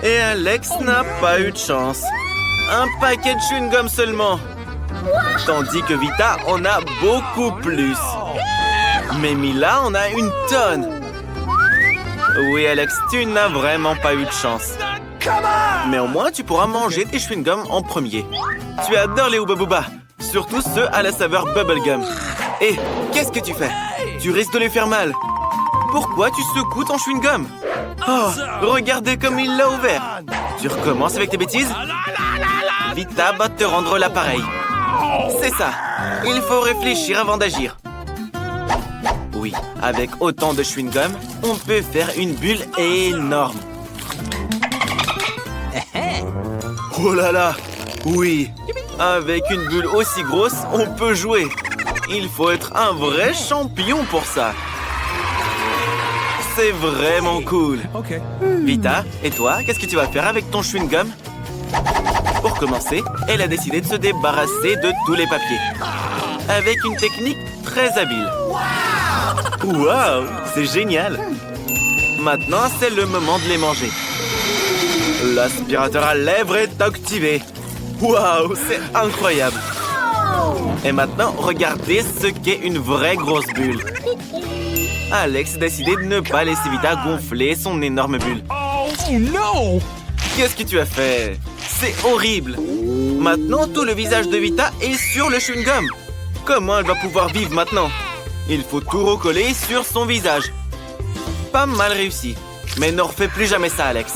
Et Alex n'a pas eu de chance. Un paquet de chewing-gum seulement. Tandis que Vita en a beaucoup plus. Mais Mila en a une tonne. Oui, Alex, tu n'as vraiment pas eu de chance. Mais au moins, tu pourras manger tes chewing-gums en premier. Tu adores les Hubba Bubba, surtout ceux à la saveur bubblegum. Et qu'est-ce que tu fais? Tu risques de les faire mal. Pourquoi tu secoues ton chewing-gum? Oh, regardez comme il l'a ouvert. Tu recommences avec tes bêtises? Vita va te rendre l'appareil. C'est ça. Il faut réfléchir avant d'agir. Oui, avec autant de chewing-gum, on peut faire une bulle énorme. Oh là là! Oui! Avec une bulle aussi grosse, on peut jouer. Il faut être un vrai champion pour ça. C'est vraiment cool. Vita, et toi, qu'est-ce que tu vas faire avec ton chewing-gum? Pour commencer, elle a décidé de se débarrasser de tous les papiers. Avec une technique très habile. Waouh! C'est génial! Maintenant, c'est le moment de les manger. L'aspirateur à lèvres est activé. Waouh, c'est incroyable. Et maintenant, regardez ce qu'est une vraie grosse bulle. Alex a décidé de ne pas laisser Vita gonfler son énorme bulle. Oh non! Qu'est-ce que tu as fait? C'est horrible. Maintenant, tout le visage de Vita est sur le chewing-gum. Comment elle va pouvoir vivre maintenant? Il faut tout recoller sur son visage. Pas mal réussi. Mais ne refais plus jamais ça, Alex.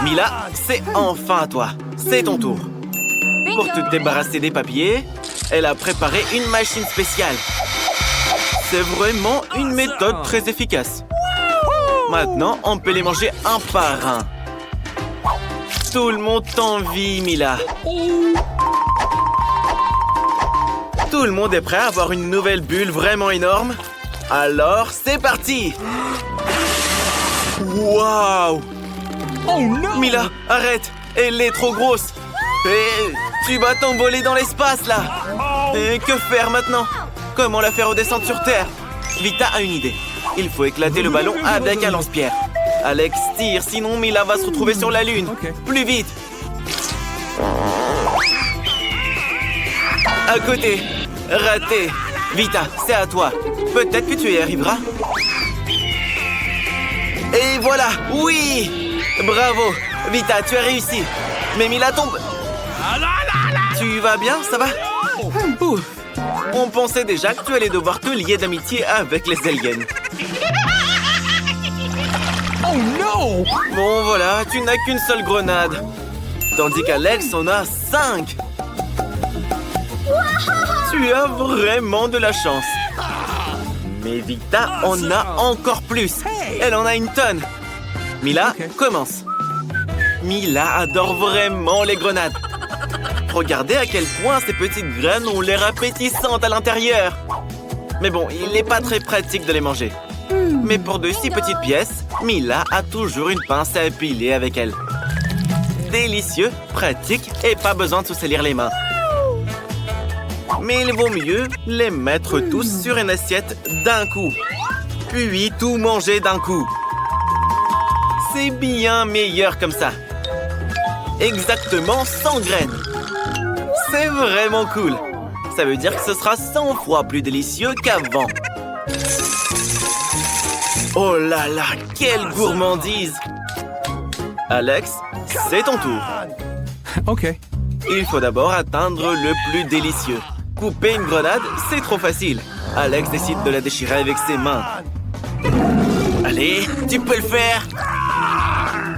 Mila, c'est enfin à toi. C'est ton tour. Pour te débarrasser des papiers, elle a préparé une machine spéciale. C'est vraiment une méthode très efficace. Maintenant, on peut les manger un par un. Tout le monde t'envie, Mila. Tout le monde est prêt à avoir une nouvelle bulle vraiment énorme? Alors, c'est parti! Waouh! Oh non! Mila, arrête! Elle est trop grosse! Et tu vas t'envoler dans l'espace, là! Et que faire maintenant? Comment la faire redescendre sur Terre? Vita a une idée. Il faut éclater le ballon avec un lance-pierre. Alex tire, sinon Mila va se retrouver sur la Lune. Plus vite! À côté! Raté! Vita, c'est à toi. Peut-être que tu y arriveras. Et voilà! Oui! Bravo! Vita, tu as réussi. Mais Mila tombe. Tu vas bien? Ça va? Ouf! On pensait déjà que tu allais devoir te lier d'amitié avec les aliens. Oh non! Bon, voilà, tu n'as qu'une seule grenade. Tandis qu'Alex en a 5. Tu as vraiment de la chance. Mais Vita en a encore plus. Elle en a une tonne. Mila, commence. Mila adore vraiment les grenades. Regardez à quel point ces petites graines ont l'air appétissantes à l'intérieur. Mais bon, il n'est pas très pratique de les manger. Mais pour de si petites pièces, Mila a toujours une pince à épiler avec elle. Délicieux, pratique et pas besoin de se salir les mains. Mais il vaut mieux les mettre tous sur une assiette d'un coup. Puis tout manger d'un coup. C'est bien meilleur comme ça. Exactement 100 graines. C'est vraiment cool. Ça veut dire que ce sera 100 fois plus délicieux qu'avant. Oh là là, quelle gourmandise! Alex, c'est ton tour. OK. Il faut d'abord atteindre le plus délicieux. Couper une grenade, c'est trop facile. Alex décide de la déchirer avec ses mains. Allez, tu peux le faire!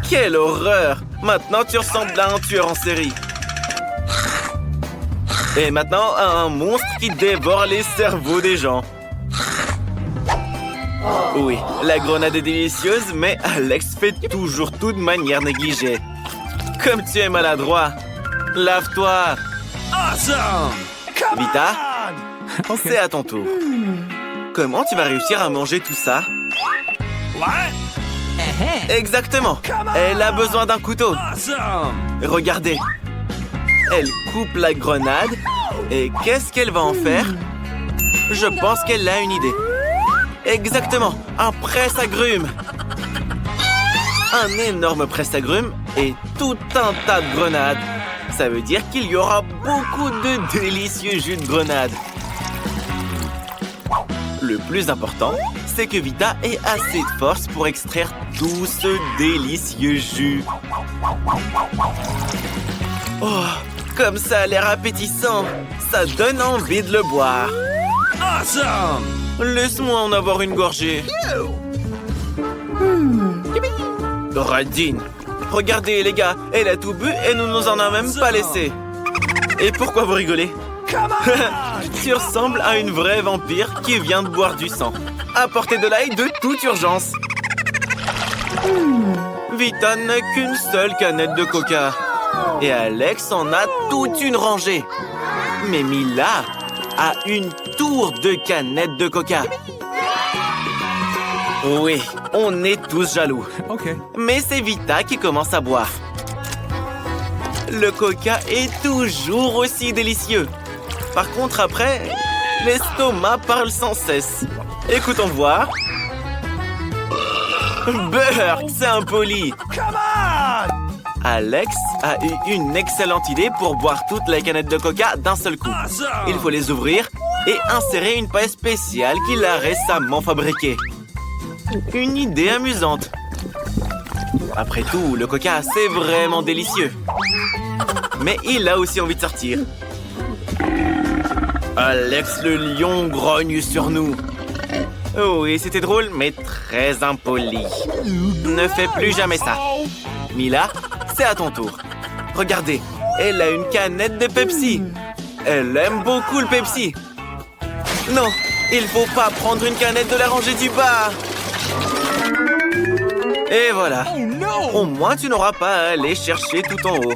Quelle horreur! Maintenant, tu ressembles à un tueur en série. Et maintenant, à un monstre qui dévore les cerveaux des gens. Oui, la grenade est délicieuse, mais Alex fait toujours tout de manière négligée. Comme tu es maladroit. Lave-toi. Vita, c'est à ton tour. Comment tu vas réussir à manger tout ça? Exactement. Elle a besoin d'un couteau. Regardez. Elle coupe la grenade. Et qu'est-ce qu'elle va en faire? Je pense qu'elle a une idée. Exactement. Un presse-agrumes. un énorme presse-agrumes et tout un tas de grenades. Ça veut dire qu'il y aura beaucoup de délicieux jus de grenade. Le plus important, c'est que Vita ait assez de force pour extraire tout ce délicieux jus. Oh, comme ça a l'air appétissant. Ça donne envie de le boire. Awesome! Laisse-moi en avoir une gorgée. Radine. Regardez les gars, elle a tout bu et nous nous en a même pas laissé. Et pourquoi vous rigolez? Tu ressembles à une vraie vampire qui vient de boire du sang. Apportez de l'ail de toute urgence. Vita n'a qu'une seule canette de coca. Et Alex en a toute une rangée. Mais Mila a une tour de canettes de coca. Oui, on est tous jaloux. Okay. Mais c'est Vita qui commence à boire. Le coca est toujours aussi délicieux. Par contre, après, l'estomac parle sans cesse. Écoutons voir. Burk, c'est impoli. Alex a eu une excellente idée pour boire toute la canette de coca d'un seul coup. Il faut les ouvrir et insérer une paille spéciale qu'il a récemment fabriquée. Une idée amusante. Après tout, le coca, c'est vraiment délicieux. Mais il a aussi envie de sortir. Alex le lion grogne sur nous. Oui, c'était drôle, mais très impoli. Ne fais plus jamais ça. Mila, c'est à ton tour. Regardez, elle a une canette de Pepsi. Elle aime beaucoup le Pepsi. Non, il faut pas prendre une canette de la rangée du bas. Et voilà. Oh no! Au moins, tu n'auras pas à aller chercher tout en haut.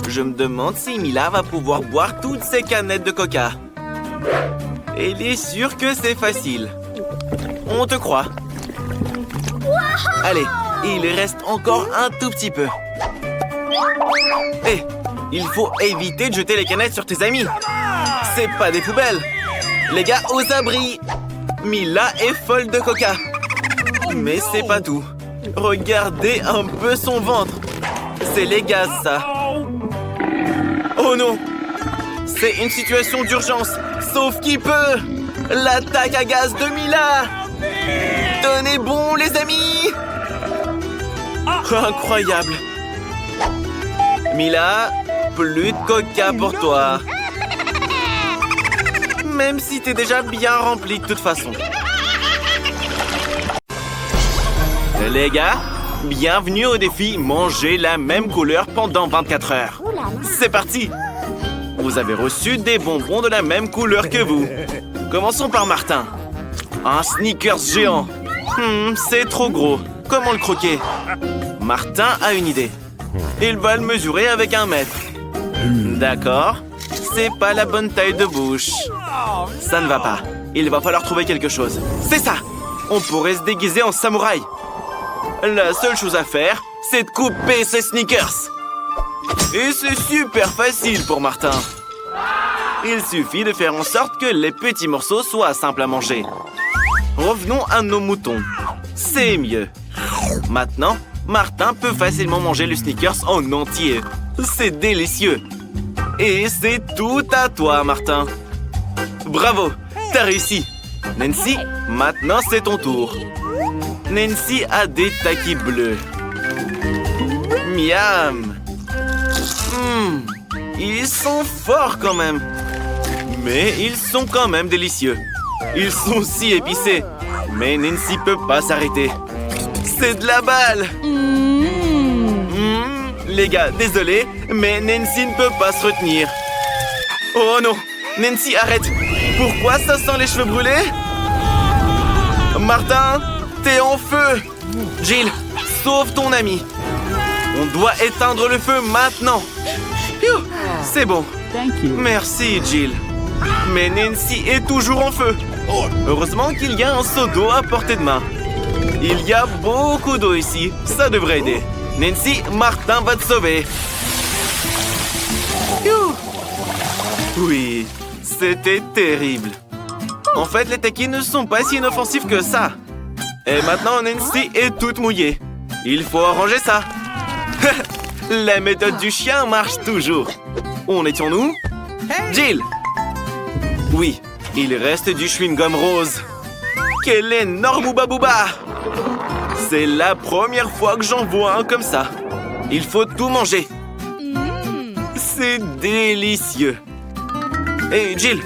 Je me demande si Mila va pouvoir boire toutes ces canettes de coca. Elle est sûre que c'est facile. On te croit. Allez, il reste encore un tout petit peu. Hé, il faut éviter de jeter les canettes sur tes amis. C'est pas des poubelles. Les gars, aux abris. Mila est folle de coca. Mais c'est pas tout. Regardez un peu son ventre. C'est les gaz, ça. Oh non! C'est une situation d'urgence. Sauf qui peut! L'attaque à gaz de Mila! Tenez bon, les amis! Incroyable! Mila, plus de coca pour toi. Même si t'es déjà bien rempli de toute façon. Les gars, bienvenue au défi manger la même couleur pendant 24 heures. C'est parti! Vous avez reçu des bonbons de la même couleur que vous. Commençons par Martin. Un Snickers géant. C'est trop gros. Comment le croquer? Martin a une idée. Il va le mesurer avec 1 mètre. D'accord. C'est pas la bonne taille de bouche. Ça ne va pas. Il va falloir trouver quelque chose. C'est ça! On pourrait se déguiser en samouraï. La seule chose à faire, c'est de couper ces Snickers. Et c'est super facile pour Martin. Il suffit de faire en sorte que les petits morceaux soient simples à manger. Revenons à nos moutons. C'est mieux. Maintenant, Martin peut facilement manger le Snickers en entier. C'est délicieux. Et c'est tout à toi, Martin. Bravo, t'as réussi. Nancy, maintenant c'est ton tour. Nancy a des takis bleus. Miam. Ils sont forts quand même. Mais ils sont quand même délicieux. Ils sont si épicés. Mais Nancy peut pas s'arrêter. C'est de la balle. Les gars, désolé, mais Nancy ne peut pas se retenir. Oh non, Nancy, arrête. Pourquoi ça sent les cheveux brûlés? Martin, t'es en feu. Jill, sauve ton ami. On doit éteindre le feu maintenant. C'est bon. Merci, Jill. Mais Nancy est toujours en feu. Heureusement qu'il y a un seau d'eau à portée de main. Il y a beaucoup d'eau ici. Ça devrait aider. Nancy, Martin va te sauver. Oui, c'était terrible. En fait, les takis ne sont pas si inoffensifs que ça. Et maintenant, Nancy est toute mouillée. Il faut arranger ça. La méthode du chien marche toujours. Où en étions-nous? Jill! Oui, il reste du chewing-gum rose. Quel énorme Ooba Booba! C'est la première fois que j'en vois un comme ça. Il faut tout manger. C'est délicieux. Hey Jill,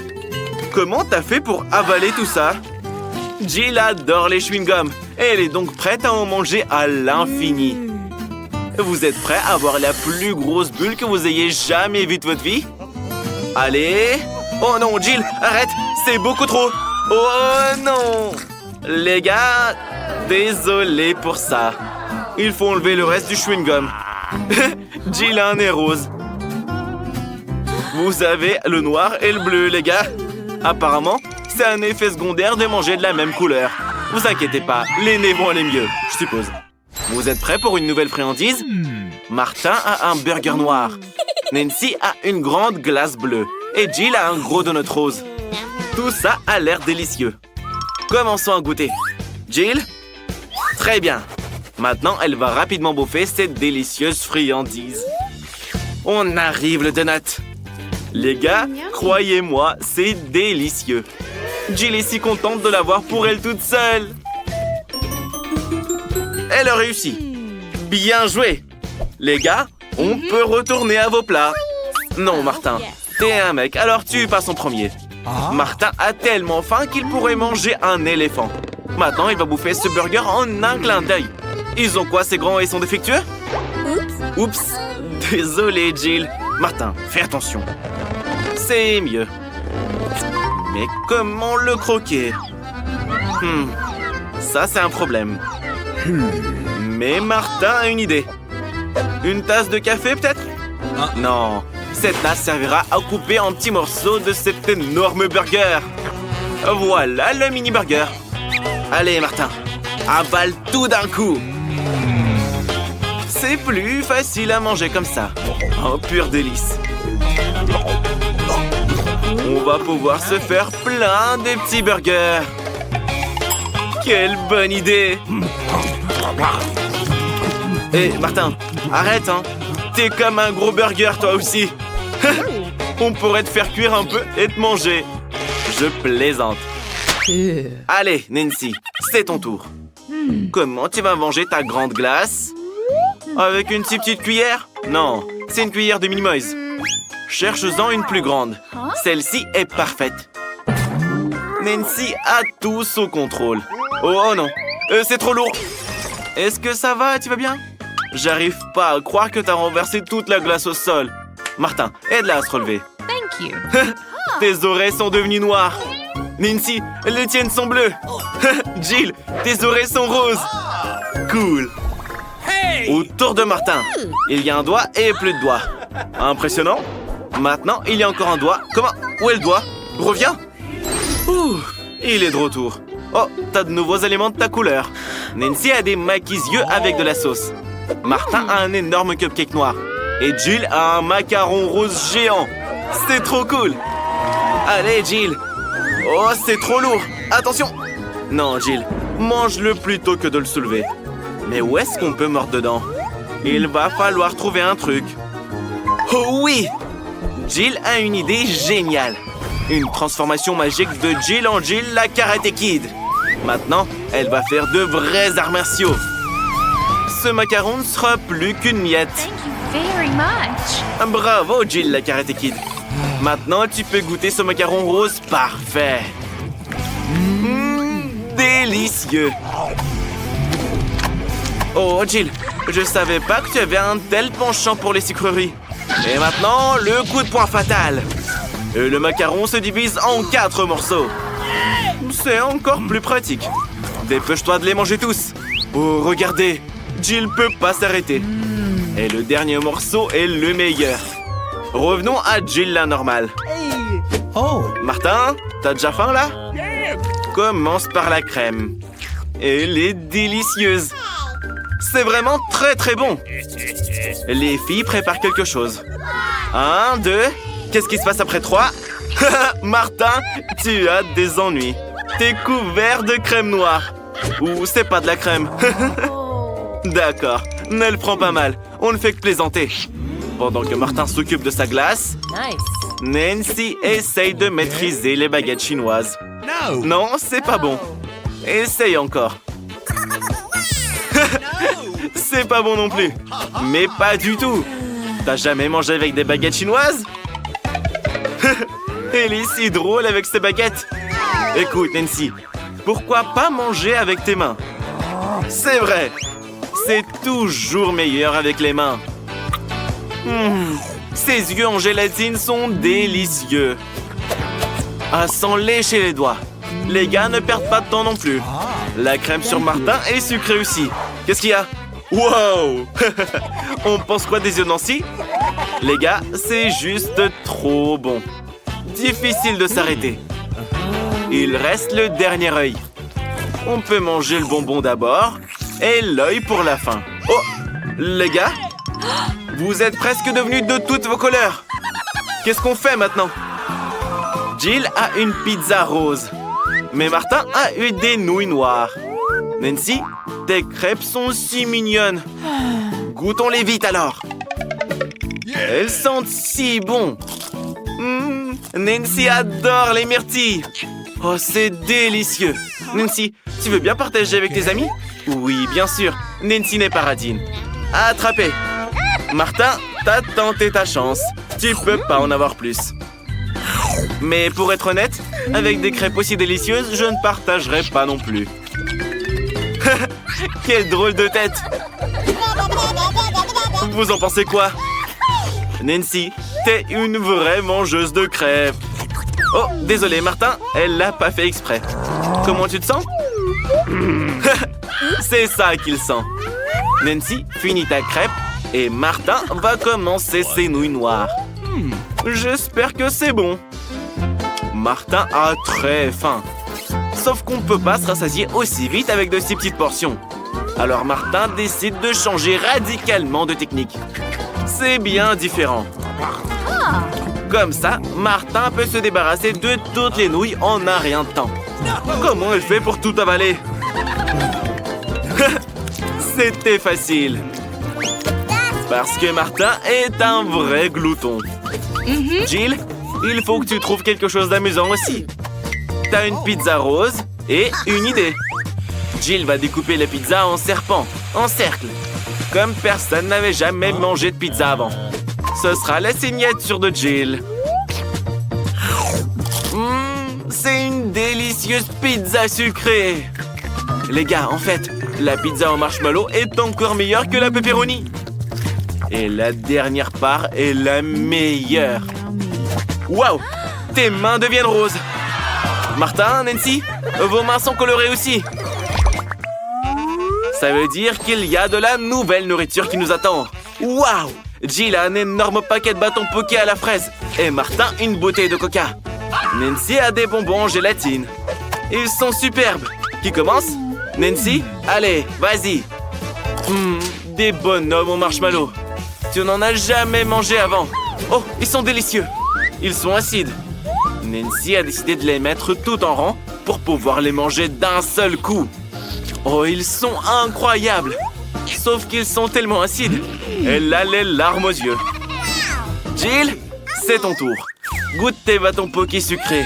comment t'as fait pour avaler tout ça? Jill adore les chewing-gums et elle est donc prête à en manger à l'infini. Vous êtes prêts à avoir la plus grosse bulle que vous ayez jamais vue de votre vie? Allez! Oh non, Jill, arrête! C'est beaucoup trop! Oh non! Les gars, désolé pour ça. Il faut enlever le reste du chewing-gum. Jill a un nez rose. Vous avez le noir et le bleu, les gars. Apparemment, c'est un effet secondaire de manger de la même couleur. Vous inquiétez pas, les nez vont aller mieux, je suppose. Vous êtes prêts pour une nouvelle friandise? Martin a un burger noir. Nancy a une grande glace bleue. Et Jill a un gros donut rose. Tout ça a l'air délicieux. Commençons à goûter. Jill? Très bien. Maintenant, elle va rapidement bouffer cette délicieuse friandise. On arrive, le donut. Les gars, croyez-moi, c'est délicieux. Jill est si contente de l'avoir pour elle toute seule. Elle a réussi. Bien joué. Les gars, on peut retourner à vos plats. Non, Martin, t'es un mec, alors tu passes en premier. Martin a tellement faim qu'il pourrait manger un éléphant. Maintenant, il va bouffer ce burger en un clin d'œil. Ils ont quoi, ces grands et sont défectueux? Oups. Désolé, Jill. Martin, fais attention. C'est mieux. Mais comment le croquer? Ça, c'est un problème. Mais Martin a une idée. Une tasse de café, peut-être? Non, cette tasse servira à couper en petits morceaux de cet énorme burger. Voilà le mini-burger. Allez, Martin, avale tout d'un coup. C'est plus facile à manger comme ça. Un pur délice. On va pouvoir se faire plein de petits burgers. Quelle bonne idée! Hé, Martin, arrête, hein! T'es comme un gros burger, toi aussi! On pourrait te faire cuire un peu et te manger. Je plaisante. Allez, Nancy, c'est ton tour. Comment tu vas manger ta grande glace? Avec une si petite cuillère? Non, c'est une cuillère de Minimoys. Cherche-en une plus grande. Celle-ci est parfaite. Nancy a tout sous contrôle. Oh non, c'est trop lourd. Est-ce que ça va? Tu vas bien? J'arrive pas à croire que t'as renversé toute la glace au sol. Martin, aide-la à se relever. Thank you. Tes oreilles sont devenues noires. Nancy, les tiennes sont bleues. Jill, tes oreilles sont roses. Cool. Autour de Martin, il y a un doigt et plus de doigts. Impressionnant. Maintenant, il y a encore un doigt. Comment? Où est le doigt? Reviens. Ouh, il est de retour. Oh, t'as de nouveaux éléments de ta couleur. Nancy a des maquis-yeux avec de la sauce. Martin a un énorme cupcake noir. Et Jill a un macaron rose géant. C'est trop cool. Allez, Jill. Oh, c'est trop lourd. Attention. Non, Jill, mange-le plutôt que de le soulever. Mais où est-ce qu'on peut mordre dedans? Il va falloir trouver un truc. Oh oui! Jill a une idée géniale. Une transformation magique de Jill en Jill la Karate Kid. Maintenant, elle va faire de vrais arts martiaux. Ce macaron ne sera plus qu'une miette. Thank you very much. Bravo, Jill la Karate Kid. Maintenant, tu peux goûter ce macaron rose parfait. Délicieux. Oh, Jill, je savais pas que tu avais un tel penchant pour les sucreries. Et maintenant, le coup de poing fatal. Et le macaron se divise en 4 morceaux. C'est encore plus pratique. Dépêche-toi de les manger tous. Oh, regardez, Jill peut pas s'arrêter. Et le dernier morceau est le meilleur. Revenons à Jill la normale. Oh. Martin, t'as déjà faim là? Commence par la crème. Elle est délicieuse. C'est vraiment très très bon. Les filles préparent quelque chose. 1, 2. Qu'est-ce qui se passe après 3? Martin, tu as des ennuis. T'es couvert de crème noire. Ou c'est pas de la crème. D'accord, ne le prends pas mal. On ne fait que plaisanter. Pendant que Martin s'occupe de sa glace, Nancy essaye de maîtriser les baguettes chinoises. Non, c'est pas bon. Essaye encore. C'est pas bon non plus. Mais pas du tout. T'as jamais mangé avec des baguettes chinoises? Elle est si drôle avec ses baguettes. Écoute, Nancy, pourquoi pas manger avec tes mains? C'est vrai. C'est toujours meilleur avec les mains. Ses yeux en gélatine sont délicieux. Ah, sans lécher les doigts. Les gars ne perdent pas de temps non plus. La crème sur Martin est sucrée aussi. Qu'est-ce qu'il y a? Wow! On pense quoi des yeux de Nancy? Les gars, c'est juste trop bon. Difficile de s'arrêter. Il reste le dernier œil. On peut manger le bonbon d'abord et l'œil pour la fin. Oh! Les gars? Vous êtes presque devenus de toutes vos couleurs. Qu'est-ce qu'on fait maintenant? Jill a une pizza rose. Mais Martin a eu des nouilles noires. Nancy, tes crêpes sont si mignonnes. Goûtons-les vite alors. Elles sentent si bon. Nancy adore les myrtilles. Oh, c'est délicieux. Nancy, tu veux bien partager avec tes amis? Oui, bien sûr. Nancy n'est pas radine. Attrapé. Martin, t'as tenté ta chance. Tu peux pas en avoir plus. Mais pour être honnête, avec des crêpes aussi délicieuses, je ne partagerai pas non plus. Quelle drôle de tête! Vous en pensez quoi? Nancy, t'es une vraie mangeuse de crêpes. Oh, désolé Martin, elle l'a pas fait exprès. Comment tu te sens? C'est ça qu'il sent. Nancy, finis ta crêpe et Martin va commencer ses nouilles noires. J'espère que c'est bon. Martin a très faim. Sauf qu'on ne peut pas se rassasier aussi vite avec de si petites portions. Alors Martin décide de changer radicalement de technique. C'est bien différent. Comme ça, Martin peut se débarrasser de toutes les nouilles en un rien de temps. Comment elle fait pour tout avaler? C'était facile. Parce que Martin est un vrai glouton. Jill, il faut que tu trouves quelque chose d'amusant aussi. T'as une pizza rose et une idée. Jill va découper la pizza en serpent, en cercle. Comme personne n'avait jamais mangé de pizza avant. Ce sera la signature de Jill. C'est une délicieuse pizza sucrée. Les gars, en fait, la pizza au marshmallow est encore meilleure que la pepperoni. Et la dernière part est la meilleure. Waouh! Tes mains deviennent roses. Martin, Nancy, vos mains sont colorées aussi. Ça veut dire qu'il y a de la nouvelle nourriture qui nous attend. Waouh! Jill a un énorme paquet de bâtons Poké à la fraise. Et Martin, une bouteille de coca. Nancy a des bonbons en gélatine. Ils sont superbes. Qui commence? Nancy? Allez, vas-y. Des bonhommes au marshmallow. Tu n'en as jamais mangé avant. Oh, ils sont délicieux. Ils sont acides. Nancy a décidé de les mettre tout en rang pour pouvoir les manger d'un seul coup. Oh, ils sont incroyables. Sauf qu'ils sont tellement acides. Elle a les larmes aux yeux. Jill, c'est ton tour. Goûte tes bâtons Poké sucrés.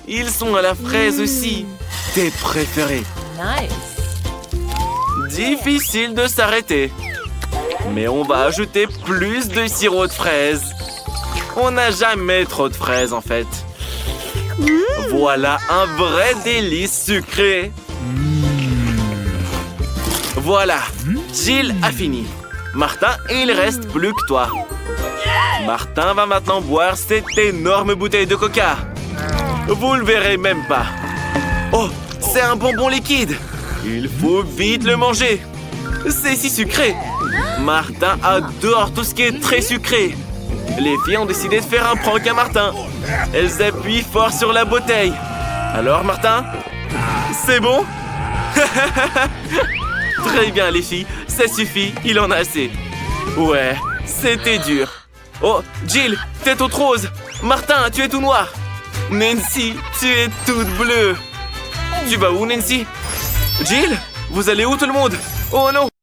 Ils sont à la fraise aussi. Tes préférés. Difficile de s'arrêter. Mais on va ajouter plus de sirop de fraise. On n'a jamais trop de fraises en fait. Voilà un vrai délice sucré. Voilà, Jill a fini. Martin, il reste plus que toi. Martin va maintenant boire cette énorme bouteille de coca. Vous le verrez même pas. Oh, c'est un bonbon liquide. Il faut vite le manger. C'est si sucré. Martin adore tout ce qui est très sucré. Les filles ont décidé de faire un prank à Martin. Elles appuient fort sur la bouteille. Alors, Martin? C'est bon? Très bien, les filles. Ça suffit, il en a assez. Ouais, c'était dur. Oh, Jill, t'es toute rose. Martin, tu es tout noir. Nancy, tu es toute bleue. Tu vas où, Nancy? Jill? Vous allez où tout le monde? Oh non!